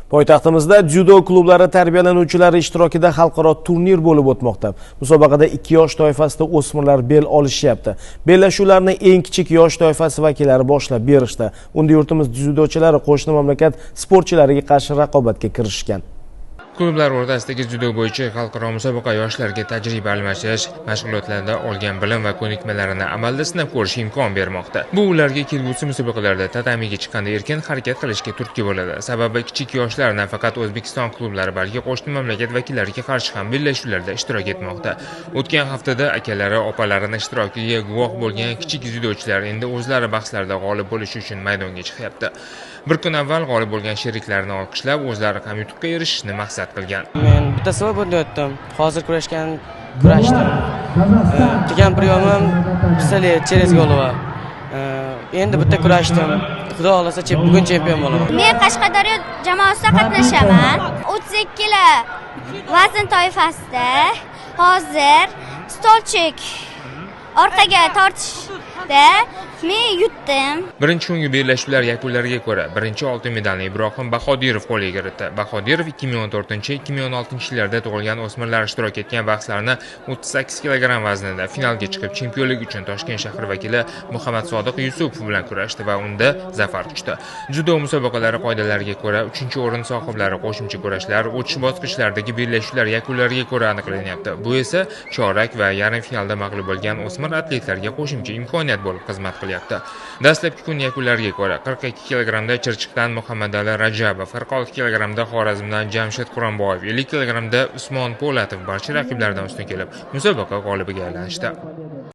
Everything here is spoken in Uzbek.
Poytaxtimizda dzyudo klublari tarbiyalanuvchilari ishtirokida xalqaro turnir bo'lib o'tmoqda. Musobaqada 2 yosh toifasida o'smirlar bel olishyapti. Bellashuvlarni eng kichik yosh toifasi vakillari boshlab berishdi. Unda yurtimiz dzyudochilari qo'shni mamlakat sportchilariga qarshi raqobatga kirishgan. Klublar o'rtasidagi dzyudo bo'yicha xalqaro musobaqa yoshlarga tajriba almashish, mashg'ulotlarda olgan bilim va ko'nikmalarini amalda sinab ko'rish imkon bermoqda. Bu ularga kelgusi musobaqalarda tatamiga chiqqanda erkin harakat qilishga turtki bo'ladi. Sababi kichik yoshlar nafaqat O'zbekiston klublari, balki qo'shni mamlakat vakillariga qarshi ham bellashuvlarda ishtirok etmoqda. O'tgan haftada akalari, opalarini ishtirokiga guvoh bo'lgan kichik dzyudochilar endi o'zlari bahslarda g'olib bo'lish uchun maydonga chiqyapti. Bir kun avval g'olib bo'lgan sheriklarini olqishlab, o'zlari ham yutuqqa erishishni maqsad qilgan. Men bitta svobodni o'tdim. Hozir kurashdim. Degan priyomim pistolet через голову. Endi bitta kurashdim. Xudo xolasa bugun chempion bo'laman. Men Qashqadaryo jamoasida qatnashaman. 32 kg vazn toifasida. Hozir stolchik orqaga tortishda men yutdim. Birinchi kungi bellashuvlar yakunlariga ko'ra, birinchi oltin medalni Ibrohim Bahodirov qo'lga kiritdi. Bahodirov 2014-2016 yillarda tug'ilgan o'smirlar ishtirok etgan bahslarni 38 kg vaznida finalga chiqib, chempionlik uchun Toshkent shahri vakili Muhammad Sodiq Yusupov bilan kurashdi va unda zafar quchdi. Judo musobaqalari qoidalariga ko'ra 3-o'rin sohiblari qo'shimcha kurashlar, o'tish bosqichlaridagi bellashuvlar yakunlariga ko'ra aniqlanyapti. Bu esa chorak va yarim finalda mag'lub bo'lgan o'smir atletlarga qo'shimcha imkoniyat bo'lib xizmat qilyapti. Dastlabki kun yakunlariga ko'ra 42 kg da Chirchiqdan Muhammadali Rajabov, 46 kg da Xorazmdan Jamshid Quronboyev, 50 kg da Usmon Po'latov barcha raqiblaridan ustun kelib, musobaqa g'olibiga aylanishdi.